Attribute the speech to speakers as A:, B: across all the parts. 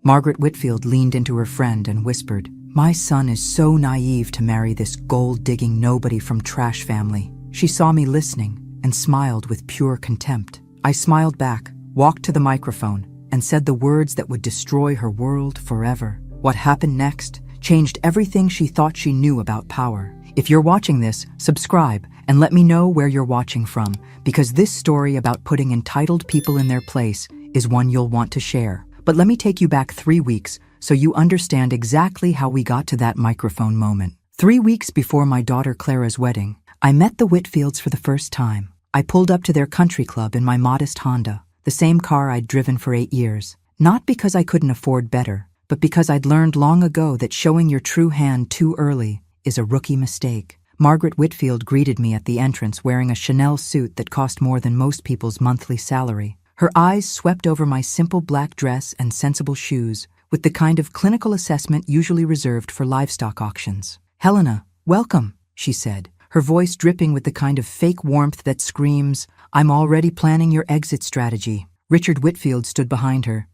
A: Margaret Whitfield leaned into her friend and whispered, "My son is so naive to marry this gold-digging nobody from trash family." She saw me listening and smiled with pure contempt. I smiled back, walked to the microphone, and said the words that would destroy her world forever. What happened next changed everything she thought she knew about power. If you're watching this, subscribe and let me know where you're watching from, because this story about putting entitled people in their place is one you'll want to share. But let me take you back 3 weeks so you understand exactly how we got to that microphone moment. 3 weeks before my daughter Clara's wedding, I met the Whitfields for the first time. I pulled up to their country club in my modest Honda, the same car I'd driven for 8 years. Not because I couldn't afford better, but because I'd learned long ago that showing your true hand too early is a rookie mistake. Margaret Whitfield greeted me at the entrance wearing a Chanel suit that cost more than most people's monthly salary. Her eyes swept over my simple black dress and sensible shoes, with the kind of clinical assessment usually reserved for livestock auctions. "Helena, welcome," she said, her voice dripping with the kind of fake warmth that screams, "I'm already planning your exit strategy." Richard Whitfield stood behind her,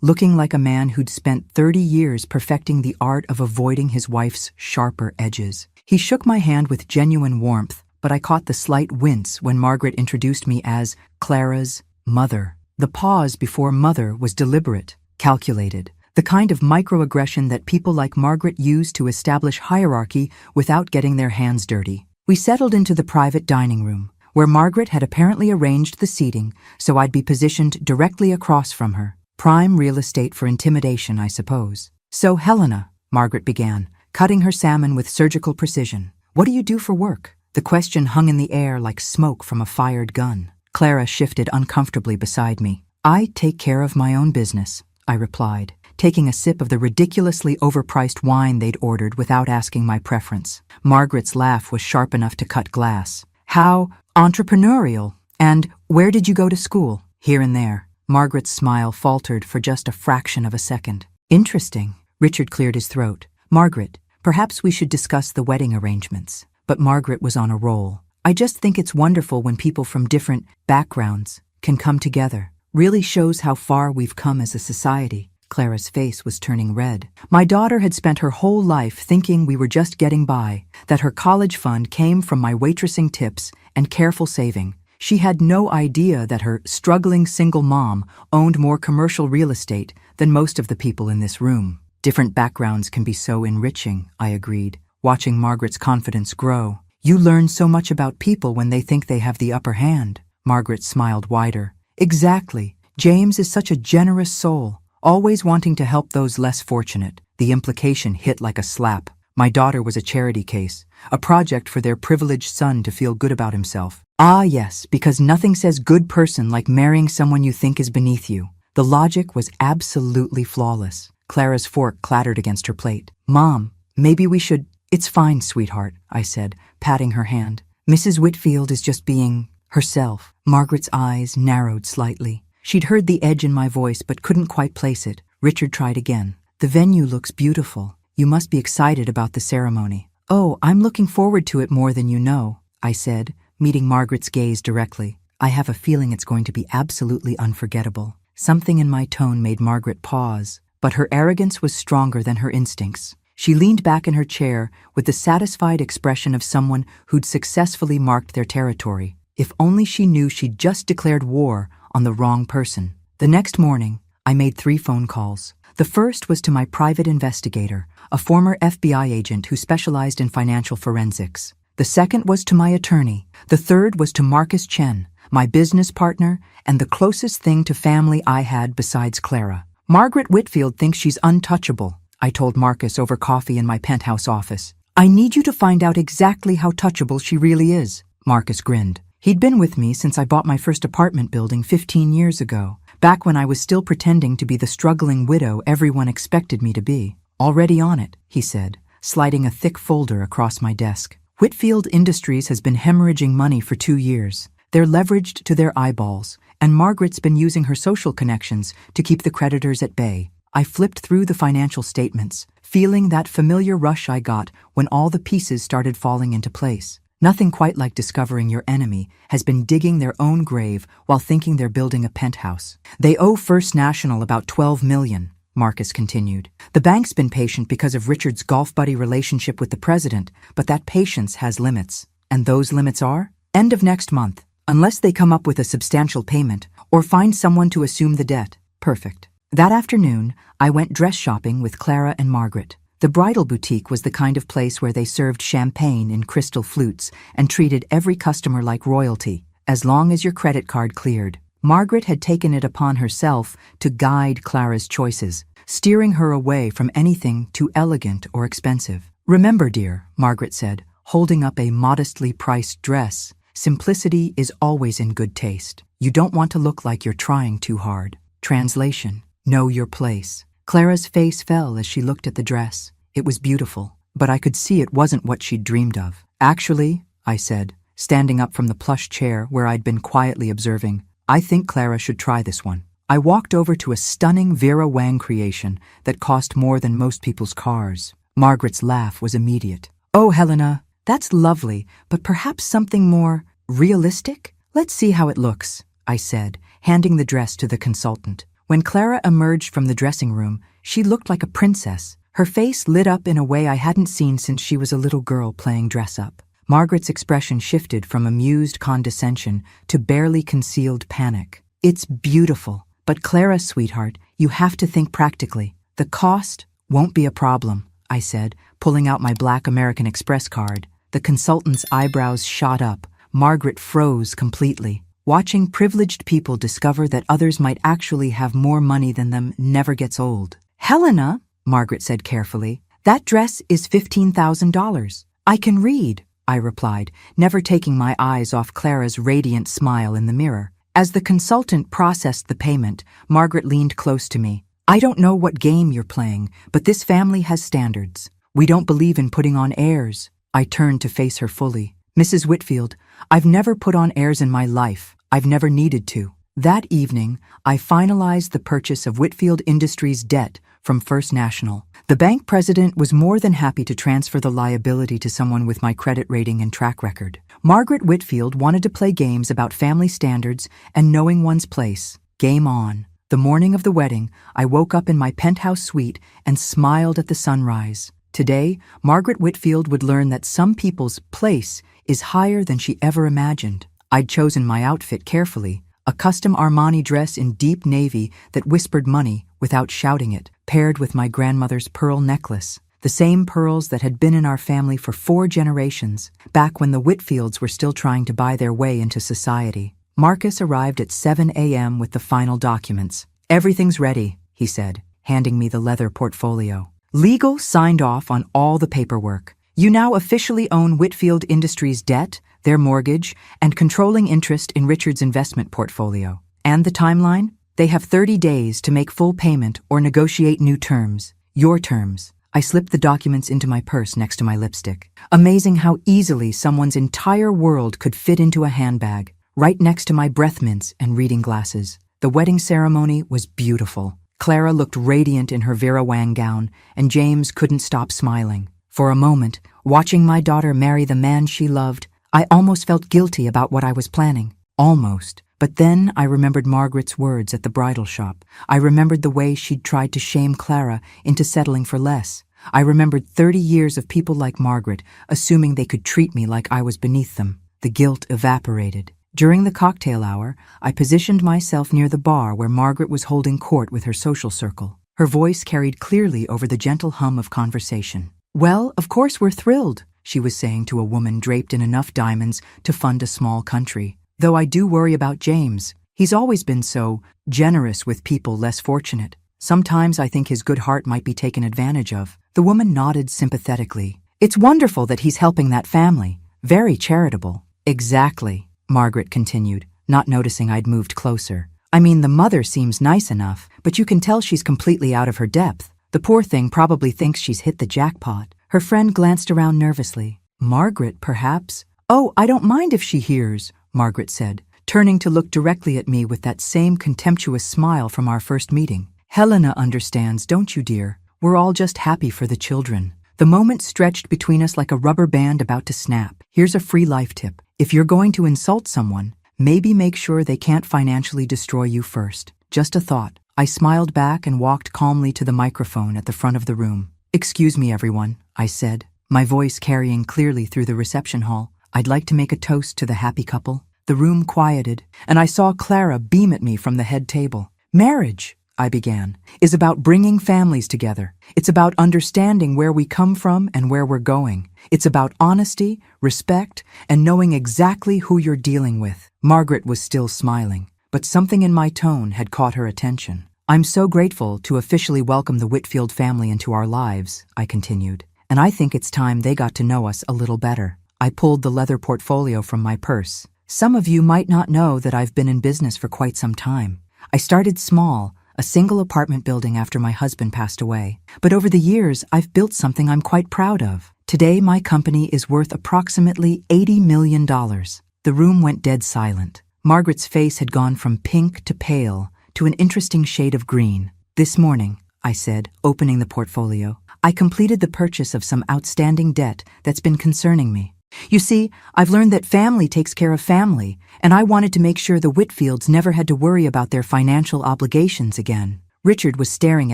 A: looking like a man who'd spent 30 years perfecting the art of avoiding his wife's sharper edges. He shook my hand with genuine warmth, but I caught the slight wince when Margaret introduced me as Clara's mother. The pause before mother was deliberate, calculated, the kind of microaggression that people like Margaret use to establish hierarchy without getting their hands dirty. We settled into the private dining room, where Margaret had apparently arranged the seating so I'd be positioned directly across from her. Prime real estate for intimidation, I suppose. "So, Helena," Margaret began, cutting her salmon with surgical precision, "what do you do for work?" The question hung in the air like smoke from a fired gun. Clara shifted uncomfortably beside me. "I take care of my own business," I replied, taking a sip of the ridiculously overpriced wine they'd ordered without asking my preference. Margaret's laugh was sharp enough to cut glass. "How entrepreneurial! And where did you go to school?" "Here and there." Margaret's smile faltered for just a fraction of a second. "Interesting." Richard cleared his throat. "Margaret, perhaps we should discuss the wedding arrangements." But Margaret was on a roll. "I just think it's wonderful when people from different backgrounds can come together. Really shows how far we've come as a society." Clara's face was turning red. My daughter had spent her whole life thinking we were just getting by, that her college fund came from my waitressing tips and careful saving. She had no idea that her struggling single mom owned more commercial real estate than most of the people in this room. "Different backgrounds can be so enriching," I agreed, watching Margaret's confidence grow. "You learn so much about people when they think they have the upper hand." Margaret smiled wider. "Exactly. James is such a generous soul, always wanting to help those less fortunate." The implication hit like a slap. My daughter was a charity case, a project for their privileged son to feel good about himself. "Ah, yes, because nothing says good person like marrying someone you think is beneath you." The logic was absolutely flawless. Clara's fork clattered against her plate. "Mom, maybe we should—" "It's fine, sweetheart," I said, patting her hand. "Mrs. Whitfield is just being herself." Margaret's eyes narrowed slightly. She'd heard the edge in my voice but couldn't quite place it. Richard tried again. "The venue looks beautiful. You must be excited about the ceremony." "Oh, I'm looking forward to it more than you know," I said, meeting Margaret's gaze directly. "I have a feeling it's going to be absolutely unforgettable." Something in my tone made Margaret pause, but her arrogance was stronger than her instincts. She leaned back in her chair with the satisfied expression of someone who'd successfully marked their territory. If only she knew she'd just declared war on the wrong person. The next morning, I made 3 phone calls. The first was to my private investigator, a former FBI agent who specialized in financial forensics. The second was to my attorney. The third was to Marcus Chen, my business partner and the closest thing to family I had besides Clara. "Margaret Whitfield thinks she's untouchable," I told Marcus over coffee in my penthouse office. "I need you to find out exactly how touchable she really is." Marcus grinned. He'd been with me since I bought my first apartment building 15 years ago, back when I was still pretending to be the struggling widow everyone expected me to be. "Already on it," he said, sliding a thick folder across my desk. "Whitfield Industries has been hemorrhaging money for 2 years. They're leveraged to their eyeballs, and Margaret's been using her social connections to keep the creditors at bay." I flipped through the financial statements, feeling that familiar rush I got when all the pieces started falling into place. Nothing quite like discovering your enemy has been digging their own grave while thinking they're building a penthouse. "They owe First National about $12 million, Marcus continued. The bank's been patient because of Richard's golf buddy relationship with the president, but that patience has limits. And those limits are? End of next month, unless they come up with a substantial payment or find someone to assume the debt. Perfect. That afternoon, I went dress shopping with Clara and Margaret. The bridal boutique was the kind of place where they served champagne in crystal flutes and treated every customer like royalty, as long as your credit card cleared. Margaret had taken it upon herself to guide Clara's choices, steering her away from anything too elegant or expensive. Remember, dear, Margaret said, holding up a modestly priced dress, simplicity is always in good taste. You don't want to look like you're trying too hard. Translation: know your place. Clara's face fell as she looked at the dress. It was beautiful, but I could see it wasn't what she'd dreamed of. Actually, I said, standing up from the plush chair where I'd been quietly observing, I think Clara should try this one. I walked over to a stunning Vera Wang creation that cost more than most people's cars. Margaret's laugh was immediate. Oh, Helena, that's lovely, but perhaps something more realistic? Let's see how it looks, I said, handing the dress to the consultant. When Clara emerged from the dressing room, she looked like a princess. Her face lit up in a way I hadn't seen since she was a little girl playing dress-up. Margaret's expression shifted from amused condescension to barely concealed panic. It's beautiful, but Clara, sweetheart, you have to think practically. The cost won't be a problem, I said, pulling out my black American Express card. The consultant's eyebrows shot up. Margaret froze completely. Watching privileged people discover that others might actually have more money than them never gets old. Helena, Margaret said carefully, that dress is $15,000. I can read, I replied, never taking my eyes off Clara's radiant smile in the mirror. As the consultant processed the payment, Margaret leaned close to me. I don't know what game you're playing, but this family has standards. We don't believe in putting on airs. I turned to face her fully. Mrs. Whitfield, I've never put on airs in my life. I've never needed to. That evening, I finalized the purchase of Whitfield Industries debt from First National. The bank president was more than happy to transfer the liability to someone with my credit rating and track record. Margaret Whitfield wanted to play games about family standards and knowing one's place. Game on. The morning of the wedding, I woke up in my penthouse suite and smiled at the sunrise. Today, Margaret Whitfield would learn that some people's place is higher than she ever imagined. I'd chosen my outfit carefully, a custom Armani dress in deep navy that whispered money without shouting it, paired with my grandmother's pearl necklace, the same pearls that had been in our family for 4 generations, back when the Whitfields were still trying to buy their way into society. Marcus arrived at 7 a.m. with the final documents. Everything's ready, he said, handing me the leather portfolio. Legal signed off on all the paperwork. You now officially own Whitfield Industries debt, their mortgage, and controlling interest in Richard's investment portfolio. And the timeline? They have 30 days to make full payment or negotiate new terms. Your terms. I slipped the documents into my purse next to my lipstick. Amazing how easily someone's entire world could fit into a handbag, right next to my breath mints and reading glasses. The wedding ceremony was beautiful. Clara looked radiant in her Vera Wang gown, and James couldn't stop smiling. For a moment, watching my daughter marry the man she loved, I almost felt guilty about what I was planning. Almost. But then I remembered Margaret's words at the bridal shop. I remembered the way she'd tried to shame Clara into settling for less. I remembered 30 years of people like Margaret assuming they could treat me like I was beneath them. The guilt evaporated. During the cocktail hour, I positioned myself near the bar where Margaret was holding court with her social circle. Her voice carried clearly over the gentle hum of conversation. Well, of course we're thrilled, she was saying to a woman draped in enough diamonds to fund a small country. Though I do worry about James. He's always been so generous with people less fortunate. Sometimes I think his good heart might be taken advantage of. The woman nodded sympathetically. It's wonderful that he's helping that family. Very charitable. Exactly, Margaret continued, not noticing I'd moved closer. I mean, the mother seems nice enough, but you can tell she's completely out of her depth. The poor thing probably thinks she's hit the jackpot. Her friend glanced around nervously. Margaret, perhaps? Oh, I don't mind if she hears, Margaret said, turning to look directly at me with that same contemptuous smile from our first meeting. Helena understands, don't you, dear? We're all just happy for the children. The moment stretched between us like a rubber band about to snap. Here's a free life tip. If you're going to insult someone, maybe make sure they can't financially destroy you first. Just a thought. I smiled back and walked calmly to the microphone at the front of the room. "Excuse me, everyone," I said, my voice carrying clearly through the reception hall. "I'd like to make a toast to the happy couple." The room quieted, and I saw Clara beam at me from the head table. "Marriage," I began, "is about bringing families together. It's about understanding where we come from and where we're going. It's about honesty, respect, and knowing exactly who you're dealing with." Margaret was still smiling, but something in my tone had caught her attention. "I'm so grateful to officially welcome the Whitfield family into our lives," I continued, "and I think it's time they got to know us a little better." I pulled the leather portfolio from my purse. "Some of you might not know that I've been in business for quite some time. I started small, a single apartment building after my husband passed away. But over the years, I've built something I'm quite proud of. Today, my company is worth approximately $80 million. The room went dead silent. Margaret's face had gone from pink to pale to an interesting shade of green. "This morning," I said, opening the portfolio, "I completed the purchase of some outstanding debt that's been concerning me. You see, I've learned that family takes care of family, and I wanted to make sure the Whitfields never had to worry about their financial obligations again." Richard was staring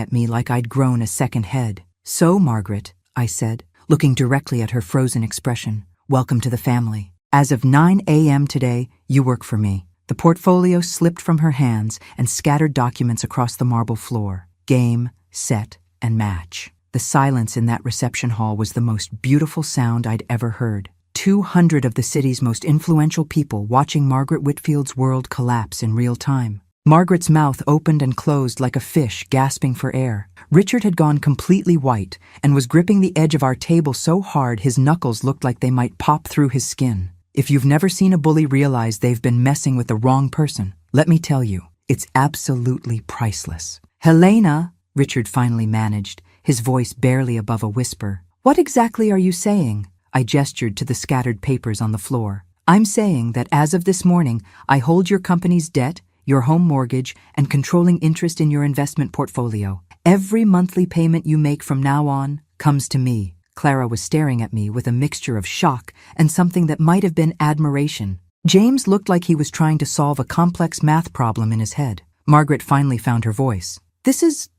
A: at me like I'd grown a second head. "So, Margaret," I said, looking directly at her frozen expression, "welcome to the family. As of 9 a.m. today, you work for me." The portfolio slipped from her hands and scattered documents across the marble floor. Game, set, and match. The silence in that reception hall was the most beautiful sound I'd ever heard. 200 of the city's most influential people watching Margaret Whitfield's world collapse in real time. Margaret's mouth opened and closed like a fish gasping for air. Richard had gone completely white and was gripping the edge of our table so hard his knuckles looked like they might pop through his skin. If you've never seen a bully realize they've been messing with the wrong person, let me tell you, it's absolutely priceless. "Helena," Richard finally managed, his voice barely above a whisper. "What exactly are you saying?" I gestured to the scattered papers on the floor. "I'm saying that as of this morning, I hold your company's debt, your home mortgage, and controlling interest in your investment portfolio. Every monthly payment you make from now on comes to me." Clara was staring at me with a mixture of shock and something that might have been admiration. James looked like he was trying to solve a complex math problem in his head. Margaret finally found her voice. This is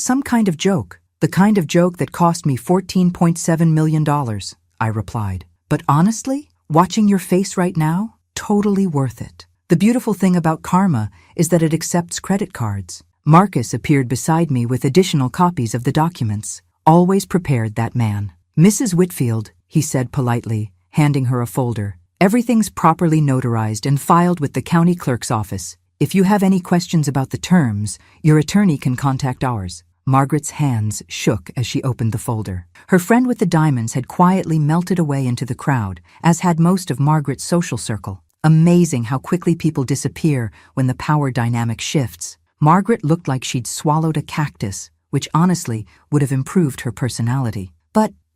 A: some kind of joke. The kind of joke that cost me $14.7 million, I replied. But honestly, watching your face right now, totally worth it. The beautiful thing about karma is that it accepts credit cards. Marcus appeared beside me with additional copies of the documents. "Always prepared, that man." "Mrs. Whitfield," he said politely, handing her a folder. "Everything's properly notarized and filed with the county clerk's office. If you have any questions about the terms, your attorney can contact ours." Margaret's hands shook as she opened the folder. Her friend with the diamonds had quietly melted away into the crowd, as had most of Margaret's social circle. Amazing how quickly people disappear when the power dynamic shifts. Margaret looked like she'd swallowed a cactus, which honestly would have improved her personality.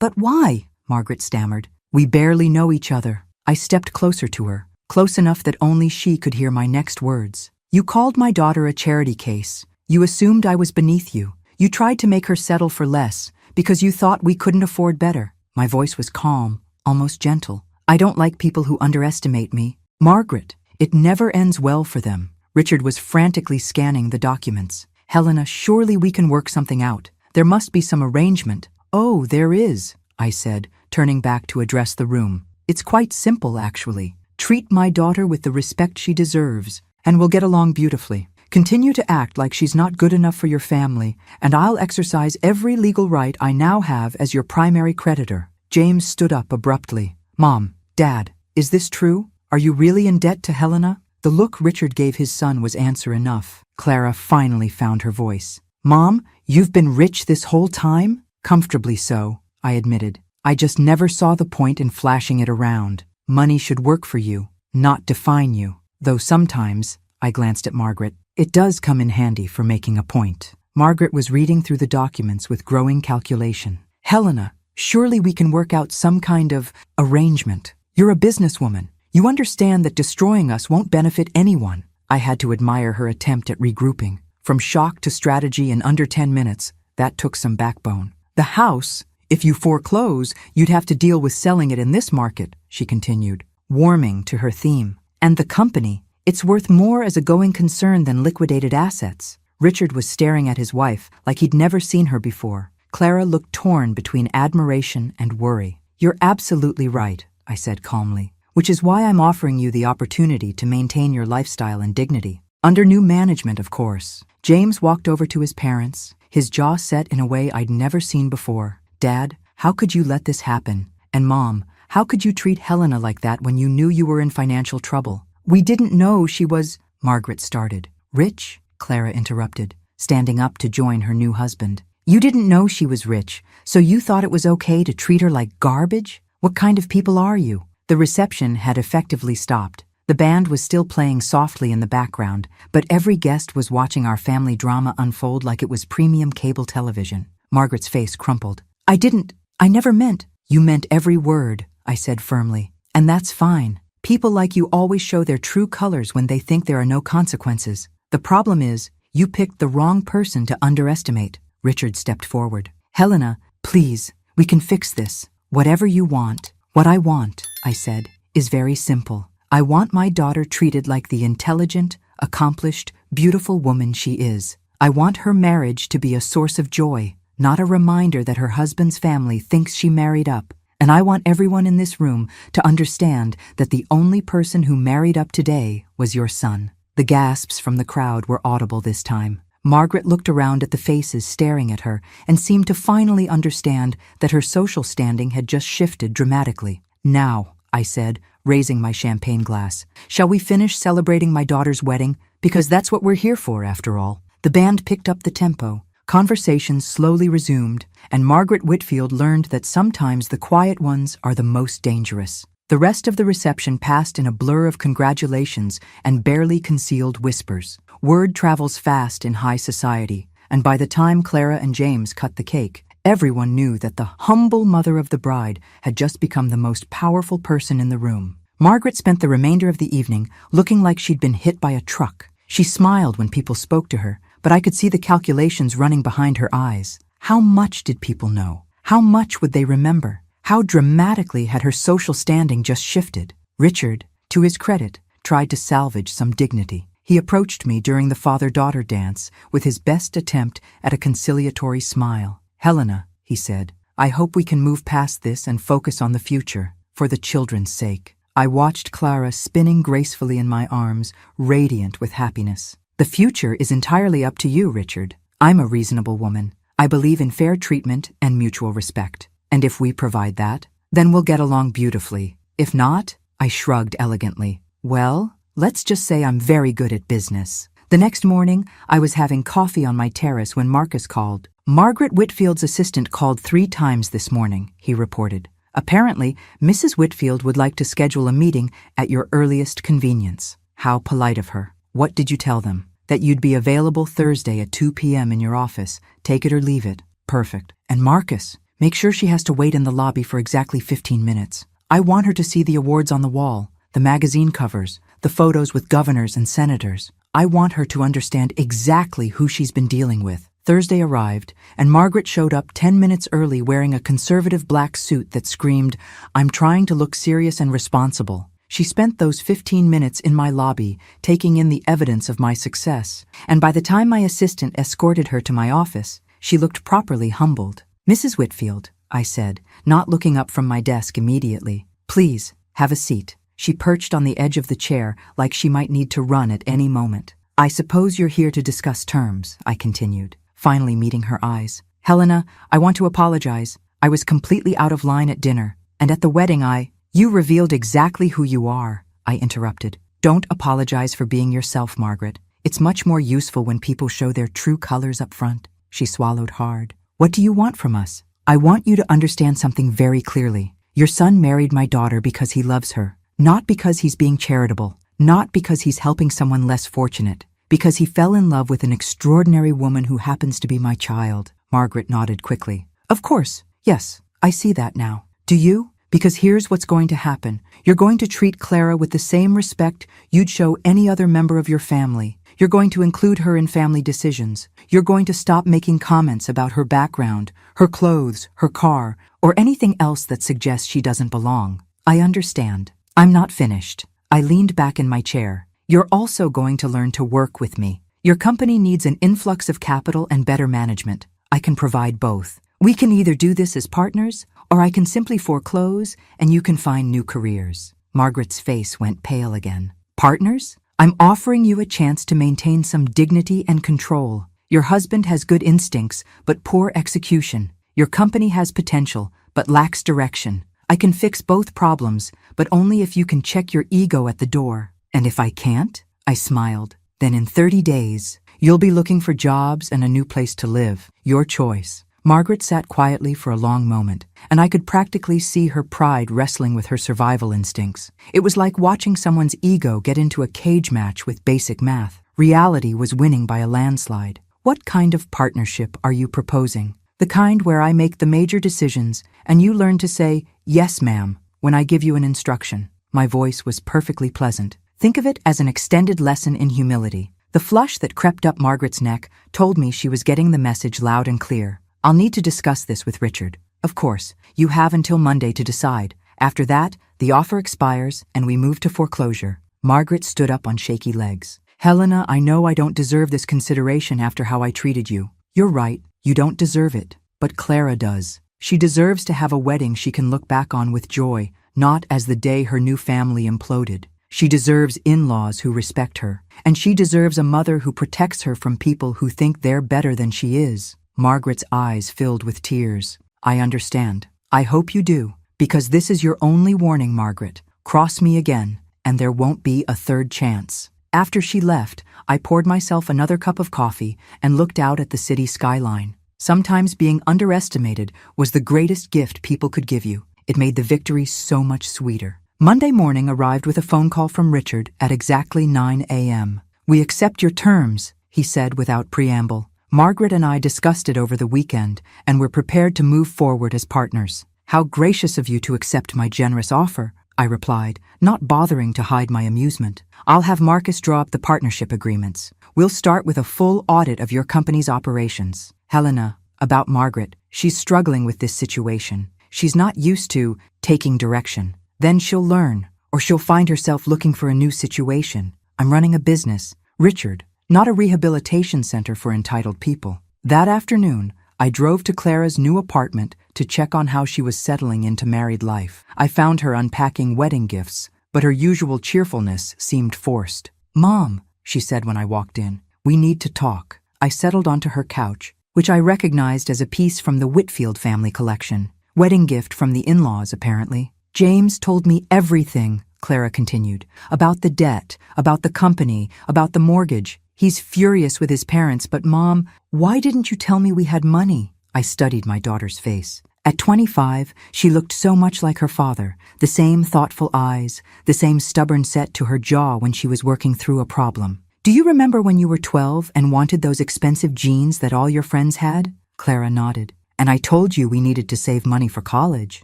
A: But why?" Margaret stammered. "We barely know each other." I stepped closer to her, close enough that only she could hear my next words. "You called my daughter a charity case. You assumed I was beneath you. You tried to make her settle for less because you thought we couldn't afford better." My voice was calm, almost gentle. "I don't like people who underestimate me. Margaret, it never ends well for them." Richard was frantically scanning the documents. "Helena, surely we can work something out. There must be some arrangement." "Oh, there is," I said, turning back to address the room. "It's quite simple, actually. Treat my daughter with the respect she deserves, and we'll get along beautifully. Continue to act like she's not good enough for your family, and I'll exercise every legal right I now have as your primary creditor." James stood up abruptly. "Mom, Dad, is this true? Are you really in debt to Helena?" The look Richard gave his son was answer enough. Clara finally found her voice. "Mom, you've been rich this whole time?" "Comfortably so," I admitted. "I just never saw the point in flashing it around. Money should work for you, not define you. Though sometimes," I glanced at Margaret, "it does come in handy for making a point." Margaret was reading through the documents with growing calculation. "Helena, surely we can work out some kind of arrangement. You're a businesswoman. You understand that destroying us won't benefit anyone." I had to admire her attempt at regrouping. From shock to strategy in under 10 minutes, that took some backbone. "The house, if you foreclose, you'd have to deal with selling it in this market," she continued, warming to her theme. "And the company, it's worth more as a going concern than liquidated assets." Richard was staring at his wife like he'd never seen her before. Clara looked torn between admiration and worry. "You're absolutely right," I said calmly, "which is why I'm offering you the opportunity to maintain your lifestyle and dignity. Under new management, of course." James walked over to his parents, his jaw set in a way I'd never seen before. "Dad, how could you let this happen? And Mom, how could you treat Helena like that when you knew you were in financial trouble?" "We didn't know she was—" Margaret started. "Rich?" Clara interrupted, standing up to join her new husband. "You didn't know she was rich, so you thought it was okay to treat her like garbage? What kind of people are you?" The reception had effectively stopped. The band was still playing softly in the background, but every guest was watching our family drama unfold like it was premium cable television. Margaret's face crumpled. I never meant." "You meant every word," I said firmly. "And that's fine. People like you always show their true colors when they think there are no consequences. The problem is, you picked the wrong person to underestimate." Richard stepped forward. "Helena, please, we can fix this. Whatever you want." "What I want," I said, "is very simple. I want my daughter treated like the intelligent, accomplished, beautiful woman she is. I want her marriage to be a source of joy, not a reminder that her husband's family thinks she married up. And I want everyone in this room to understand that the only person who married up today was your son." The gasps from the crowd were audible this time. Margaret looked around at the faces staring at her and seemed to finally understand that her social standing had just shifted dramatically. "Now," I said, raising my champagne glass, "shall we finish celebrating my daughter's wedding? Because that's what we're here for, after all." The band picked up the tempo. Conversations slowly resumed, and Margaret Whitfield learned that sometimes the quiet ones are the most dangerous. The rest of the reception passed in a blur of congratulations and barely concealed whispers. Word travels fast in high society, and by the time Clara and James cut the cake, everyone knew that the humble mother of the bride had just become the most powerful person in the room. Margaret spent the remainder of the evening looking like she'd been hit by a truck. She smiled when people spoke to her, but I could see the calculations running behind her eyes. How much did people know? How much would they remember? How dramatically had her social standing just shifted? Richard, to his credit, tried to salvage some dignity. He approached me during the father-daughter dance with his best attempt at a conciliatory smile. "Helena," he said, "I hope we can move past this and focus on the future, for the children's sake." I watched Clara spinning gracefully in my arms, radiant with happiness. "The future is entirely up to you, Richard. I'm a reasonable woman. I believe in fair treatment and mutual respect. And if we provide that, then we'll get along beautifully. If not," I shrugged elegantly, "well, let's just say I'm very good at business." The next morning, I was having coffee on my terrace when Marcus called. "Margaret Whitfield's assistant called 3 times this morning," he reported. "Apparently, Mrs. Whitfield would like to schedule a meeting at your earliest convenience." How polite of her. "What did you tell them?" "That you'd be available Thursday at 2 p.m. in your office. Take it or leave it." "Perfect. And Marcus, make sure she has to wait in the lobby for exactly 15 minutes. I want her to see the awards on the wall, the magazine covers, the photos with governors and senators. I want her to understand exactly who she's been dealing with." Thursday arrived, and Margaret showed up 10 minutes early wearing a conservative black suit that screamed, "I'm trying to look serious and responsible." She spent those 15 minutes in my lobby, taking in the evidence of my success, and by the time my assistant escorted her to my office, she looked properly humbled. "Mrs. Whitfield," I said, not looking up from my desk immediately, "please, have a seat." She perched on the edge of the chair like she might need to run at any moment. "I suppose you're here to discuss terms," I continued, finally meeting her eyes. "Helena, I want to apologize. I was completely out of line at dinner, and at the wedding You revealed exactly who you are," I interrupted. "Don't apologize for being yourself, Margaret. It's much more useful when people show their true colors up front." She swallowed hard. "What do you want from us?" "I want you to understand something very clearly. Your son married my daughter because he loves her, not because he's being charitable, not because he's helping someone less fortunate, because he fell in love with an extraordinary woman who happens to be my child." Margaret nodded quickly. "Of course, yes, I see that now. Do you? Because here's what's going to happen. You're going to treat Clara with the same respect you'd show any other member of your family. You're going to include her in family decisions. You're going to stop making comments about her background, her clothes, her car, or anything else that suggests she doesn't belong." "I understand. I'm not finished." I leaned back in my chair. "You're also going to learn to work with me. Your company needs an influx of capital and better management. I can provide both. We can either do this as partners, or I can simply foreclose and you can find new careers." Margaret's face went pale again. "Partners? I'm offering you a chance to maintain some dignity and control. Your husband has good instincts, but poor execution. Your company has potential, but lacks direction. I can fix both problems, but only if you can check your ego at the door. And if I can't?" I smiled. "Then in 30 days, you'll be looking for jobs and a new place to live. Your choice." Margaret sat quietly for a long moment, and I could practically see her pride wrestling with her survival instincts. It was like watching someone's ego get into a cage match with basic math. Reality was winning by a landslide. "What kind of partnership are you proposing? The kind where I make the major decisions and you learn to say, 'Yes, ma'am,' when I give you an instruction." My voice was perfectly pleasant. Think of it as an extended lesson in humility. The flush that crept up Margaret's neck told me she was getting the message loud and clear. "I'll need to discuss this with Richard. Of course, you have until Monday to decide. After that, the offer expires and we move to foreclosure." Margaret stood up on shaky legs. "Helena, I know I don't deserve this consideration after how I treated you." "You're right, you don't deserve it. But Clara does. She deserves to have a wedding she can look back on with joy, not as the day her new family imploded. She deserves in-laws who respect her, and she deserves a mother who protects her from people who think they're better than she is." Margaret's eyes filled with tears. "I understand. I hope you do, because this is your only warning, Margaret. Cross me again, and there won't be a third chance." After she left, I poured myself another cup of coffee and looked out at the city skyline. Sometimes being underestimated was the greatest gift people could give you. It made the victory so much sweeter. Monday morning arrived with a phone call from Richard at exactly 9 a.m. "We accept your terms," he said without preamble. "Margaret and I discussed it over the weekend, and we're prepared to move forward as partners." "How gracious of you to accept my generous offer," I replied, not bothering to hide my amusement. "I'll have Marcus draw up the partnership agreements. We'll start with a full audit of your company's operations." "Helena, about Margaret, she's struggling with this situation. She's not used to taking direction. Then she'll learn, or she'll find herself looking for a new situation. I'm running a business, Richard, not a rehabilitation center for entitled people." That afternoon, I drove to Clara's new apartment to check on how she was settling into married life. I found her unpacking wedding gifts, but her usual cheerfulness seemed forced. "Mom," she said when I walked in, "we need to talk." I settled onto her couch, which I recognized as a piece from the Whitfield family collection. Wedding gift from the in-laws, apparently. "James told me everything," Clara continued, "about the debt, about the company, about the mortgage. He's furious with his parents, but Mom, why didn't you tell me we had money?" I studied my daughter's face. At 25, she looked so much like her father, the same thoughtful eyes, the same stubborn set to her jaw when she was working through a problem. "Do you remember when you were 12 and wanted those expensive jeans that all your friends had?" Clara nodded. "And I told you we needed to save money for college.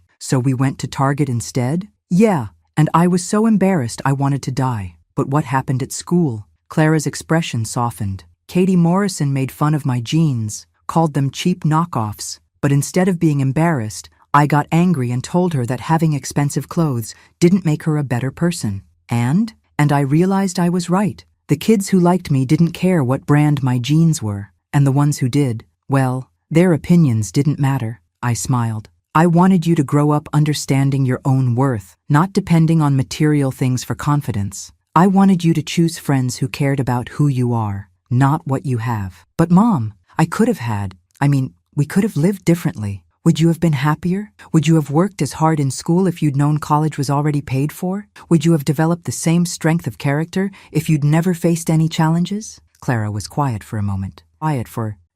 A: So we went to Target instead?" "Yeah, and I was so embarrassed I wanted to die. But what happened at school?" Clara's expression softened. "Katie Morrison made fun of my jeans, called them cheap knockoffs. But instead of being embarrassed, I got angry and told her that having expensive clothes didn't make her a better person. And I realized I was right. The kids who liked me didn't care what brand my jeans were. And the ones who did, well, their opinions didn't matter." I smiled. "I wanted you to grow up understanding your own worth, not depending on material things for confidence. I wanted you to choose friends who cared about who you are, not what you have." "But Mom, we could have lived differently. Would you have been happier? Would you have worked as hard in school if you'd known college was already paid for? Would you have developed the same strength of character if you'd never faced any challenges?" Clara was quiet for a moment.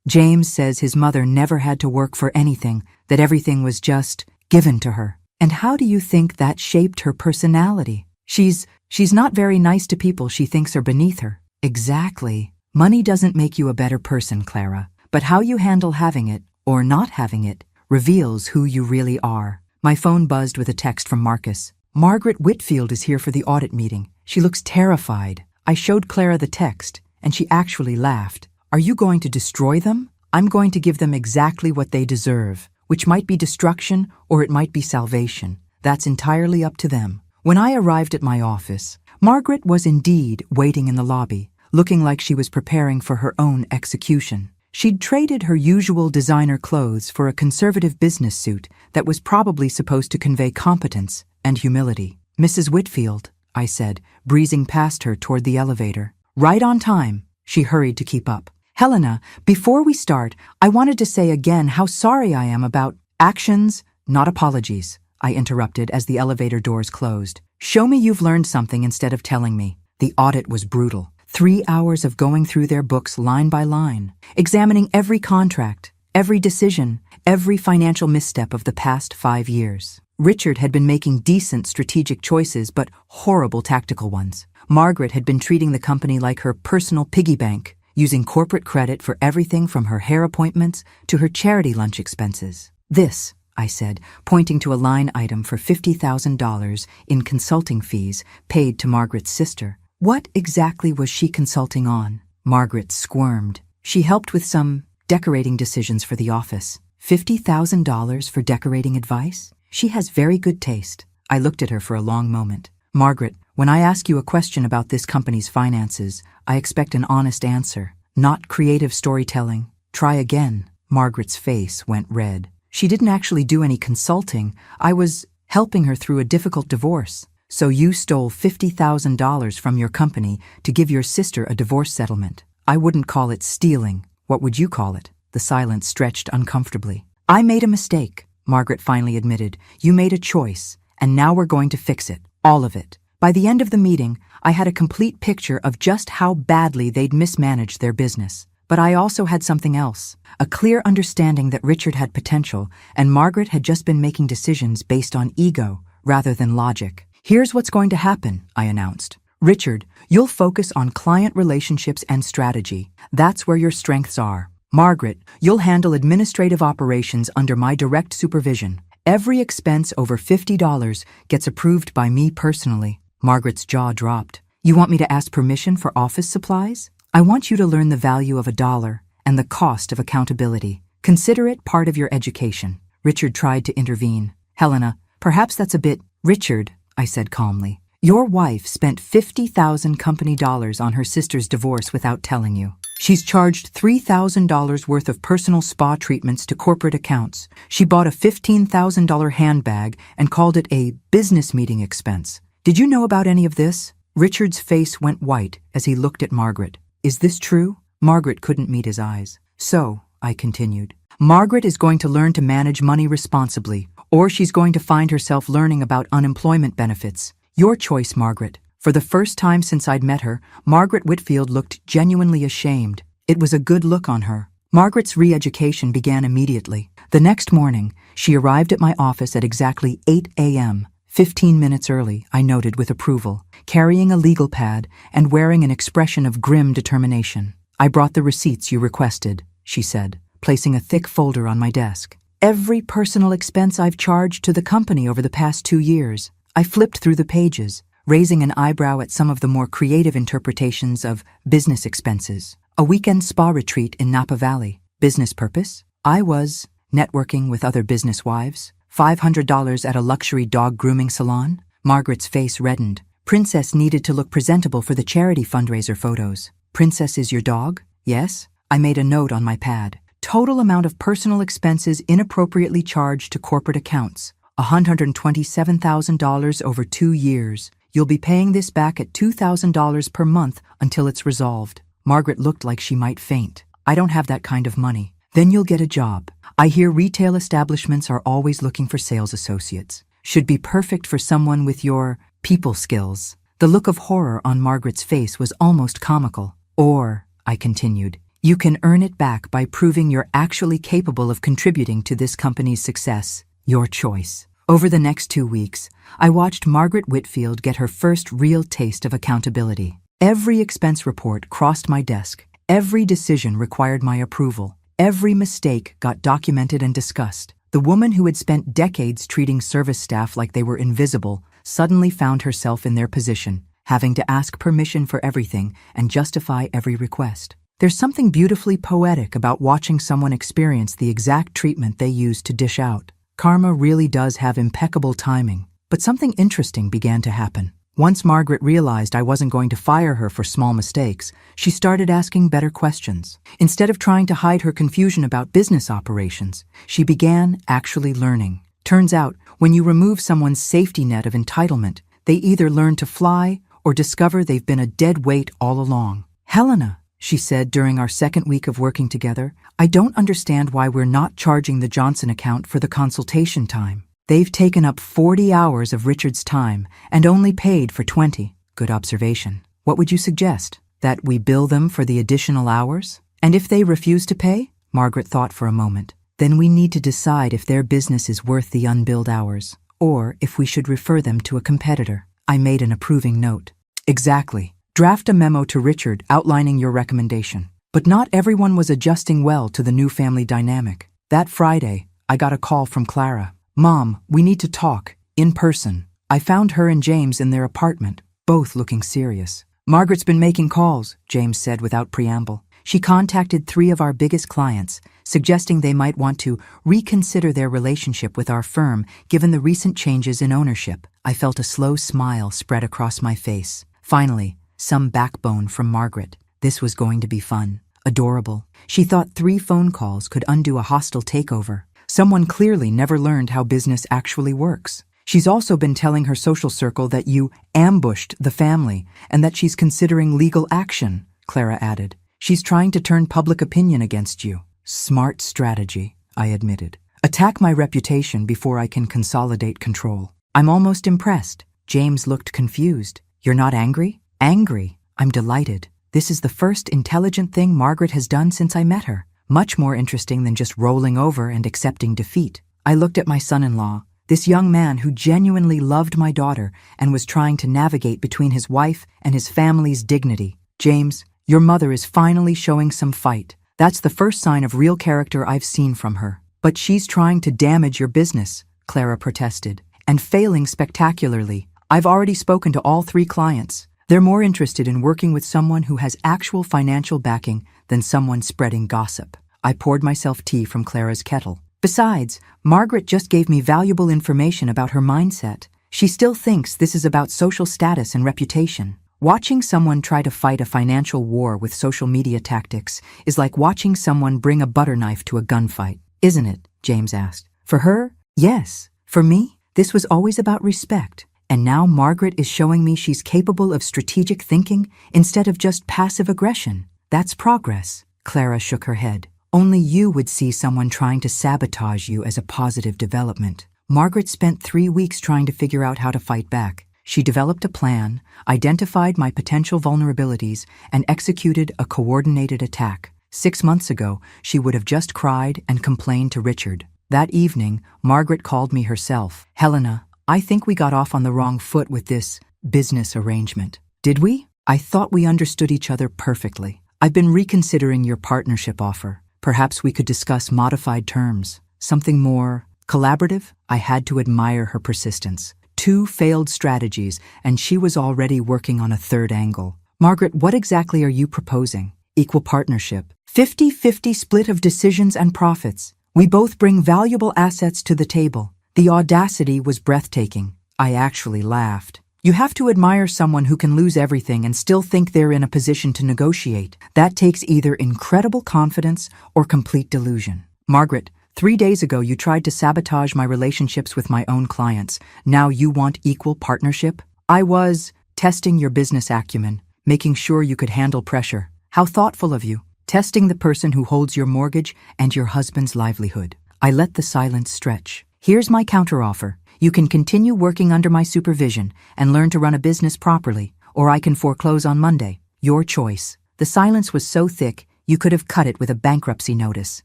A: "James says his mother never had to work for anything, that everything was just given to her. And how do you think that shaped her personality? She's not very nice to people she thinks are beneath her." "Exactly. Money doesn't make you a better person, Clara, but how you handle having it, or not having it, reveals who you really are." My phone buzzed with a text from Marcus. "Margaret Whitfield is here for the audit meeting. She looks terrified." I showed Clara the text, and she actually laughed. "Are you going to destroy them?" "I'm going to give them exactly what they deserve, which might be destruction or it might be salvation. That's entirely up to them." When I arrived at my office, Margaret was indeed waiting in the lobby, looking like she was preparing for her own execution. She'd traded her usual designer clothes for a conservative business suit that was probably supposed to convey competence and humility. "Mrs. Whitfield," I said, breezing past her toward the elevator. "Right on time." She hurried to keep up. "Helena, before we start, I wanted to say again how sorry I am about actions, not apologies," I interrupted as the elevator doors closed. "Show me you've learned something instead of telling me." The audit was brutal. 3 hours of going through their books line by line, examining every contract, every decision, every financial misstep of the past 5 years. Richard had been making decent strategic choices, but horrible tactical ones. Margaret had been treating the company like her personal piggy bank, using corporate credit for everything from her hair appointments to her charity lunch expenses. "This," I said, pointing to a line item for $50,000 in consulting fees paid to Margaret's sister. What exactly was she consulting on? Margaret squirmed. She helped with some decorating decisions for the office. $50,000 for decorating advice? She has very good taste. I looked at her for a long moment. "Margaret, when I ask you a question about this company's finances, I expect an honest answer, not creative storytelling. Try again." Margaret's face went red. "She didn't actually do any consulting. I was helping her through a difficult divorce. So you stole $50,000 from your company to give your sister a divorce settlement. I wouldn't call it stealing. What would you call it?" The silence stretched uncomfortably. "I made a mistake," Margaret finally admitted. "You made a choice, and now we're going to fix it. All of it." By the end of the meeting, I had a complete picture of just how badly they'd mismanaged their business. But I also had something else, a clear understanding that Richard had potential, and Margaret had just been making decisions based on ego rather than logic. "Here's what's going to happen," I announced. "Richard, you'll focus on client relationships and strategy. That's where your strengths are. Margaret, you'll handle administrative operations under my direct supervision. Every expense over $50 gets approved by me personally." Margaret's jaw dropped. "You want me to ask permission for office supplies? I want you to learn the value of $1 and the cost of accountability. Consider it part of your education." Richard tried to intervene. "Helena, perhaps that's a bit..." "Richard," I said calmly, "your wife spent $50,000 company dollars on her sister's divorce without telling you. She's charged $3,000 worth of personal spa treatments to corporate accounts. She bought a $15,000 handbag and called it a business meeting expense. Did you know about any of this?" Richard's face went white as he looked at Margaret. "Is this true?" Margaret couldn't meet his eyes. "So," I continued, "Margaret is going to learn to manage money responsibly, or she's going to find herself learning about unemployment benefits. Your choice, Margaret." For the first time since I'd met her, Margaret Whitfield looked genuinely ashamed. It was a good look on her. Margaret's re-education began immediately. The next morning, she arrived at my office at exactly 8 a.m., 15 minutes early, I noted with approval, carrying a legal pad and wearing an expression of grim determination. "I brought the receipts you requested," she said, placing a thick folder on my desk. "Every personal expense I've charged to the company over the past 2 years." I flipped through the pages, raising an eyebrow at some of the more creative interpretations of business expenses. A weekend spa retreat in Napa Valley. Business purpose? I was networking with other business wives. $500 at a luxury dog grooming salon? Margaret's face reddened. Princess needed to look presentable for the charity fundraiser photos. "Princess is your dog?" "Yes." I made a note on my pad. "Total amount of personal expenses inappropriately charged to corporate accounts. $127,000 over 2 years. You'll be paying this back at $2,000 per month until it's resolved." Margaret looked like she might faint. "I don't have that kind of money." "Then you'll get a job. I hear retail establishments are always looking for sales associates. Should be perfect for someone with your people skills." The look of horror on Margaret's face was almost comical. "Or," I continued, "you can earn it back by proving you're actually capable of contributing to this company's success. Your choice." Over the next 2 weeks, I watched Margaret Whitfield get her first real taste of accountability. Every expense report crossed my desk. Every decision required my approval. Every mistake got documented and discussed. The woman who had spent decades treating service staff like they were invisible suddenly found herself in their position, having to ask permission for everything and justify every request. There's something beautifully poetic about watching someone experience the exact treatment they used to dish out. Karma really does have impeccable timing, but something interesting began to happen. Once Margaret realized I wasn't going to fire her for small mistakes, she started asking better questions. Instead of trying to hide her confusion about business operations, she began actually learning. Turns out, when you remove someone's safety net of entitlement, they either learn to fly or discover they've been a dead weight all along. "Helena," she said during our second week of working together, "I don't understand why we're not charging the Johnson account for the consultation time. They've taken up 40 hours of Richard's time and only paid for 20. Good observation. What would you suggest? That we bill them for the additional hours? And if they refuse to pay?" Margaret thought for a moment. "Then we need to decide if their business is worth the unbilled hours, or if we should refer them to a competitor." I made an approving note. "Exactly. Draft a memo to Richard outlining your recommendation." But not everyone was adjusting well to the new family dynamic. That Friday, I got a call from Clara. "Mom, we need to talk, in person." I found her and James in their apartment, both looking serious. "Margaret's been making calls," James said without preamble. "She contacted 3 of our biggest clients, suggesting they might want to reconsider their relationship with our firm given the recent changes in ownership." I felt a slow smile spread across my face. Finally, some backbone from Margaret. This was going to be fun. Adorable. She thought 3 phone calls could undo a hostile takeover. Someone clearly never learned how business actually works. She's also been telling her social circle that you ambushed the family and that she's considering legal action, Clara added. "She's trying to turn public opinion against you." "Smart strategy," I admitted. "Attack my reputation before I can consolidate control." "I'm almost impressed." James looked confused. "You're not angry?" "Angry. I'm delighted. This is the first intelligent thing Margaret has done since I met her. Much more interesting than just rolling over and accepting defeat." I looked at my son-in-law, this young man who genuinely loved my daughter and was trying to navigate between his wife and his family's dignity. "James, your mother is finally showing some fight. That's the first sign of real character I've seen from her." "But she's trying to damage your business," Clara protested, "and failing spectacularly. I've already spoken to all 3 clients. They're more interested in working with someone who has actual financial backing than someone spreading gossip." I poured myself tea from Clara's kettle. "Besides, Margaret just gave me valuable information about her mindset. She still thinks this is about social status and reputation. Watching someone try to fight a financial war with social media tactics is like watching someone bring a butter knife to a gunfight, isn't it?" James asked. "For her, yes. For me, this was always about respect. And now Margaret is showing me she's capable of strategic thinking instead of just passive aggression. That's progress." Clara shook her head. "Only you would see someone trying to sabotage you as a positive development. Margaret spent 3 weeks trying to figure out how to fight back. She developed a plan, identified my potential vulnerabilities, and executed a coordinated attack. 6 months ago, she would have just cried and complained to Richard. That evening, Margaret called me herself. "Helena, I think we got off on the wrong foot with this business arrangement." "Did we? I thought we understood each other perfectly. I've been reconsidering your partnership offer. Perhaps we could discuss modified terms, something more collaborative." I had to admire her persistence. 2 failed strategies, and she was already working on a 3rd angle. "Margaret, what exactly are you proposing?" "Equal partnership. 50-50 split of decisions and profits. We both bring valuable assets to the table." The audacity was breathtaking. I actually laughed. You have to admire someone who can lose everything and still think they're in a position to negotiate. That takes either incredible confidence or complete delusion. "Margaret, 3 days ago you tried to sabotage my relationships with my own clients. Now you want equal partnership?" "I was testing your business acumen, making sure you could handle pressure." "How thoughtful of you. Testing the person who holds your mortgage and your husband's livelihood." I let the silence stretch. "Here's my counteroffer. You can continue working under my supervision and learn to run a business properly, or I can foreclose on Monday. Your choice." The silence was so thick, you could have cut it with a bankruptcy notice.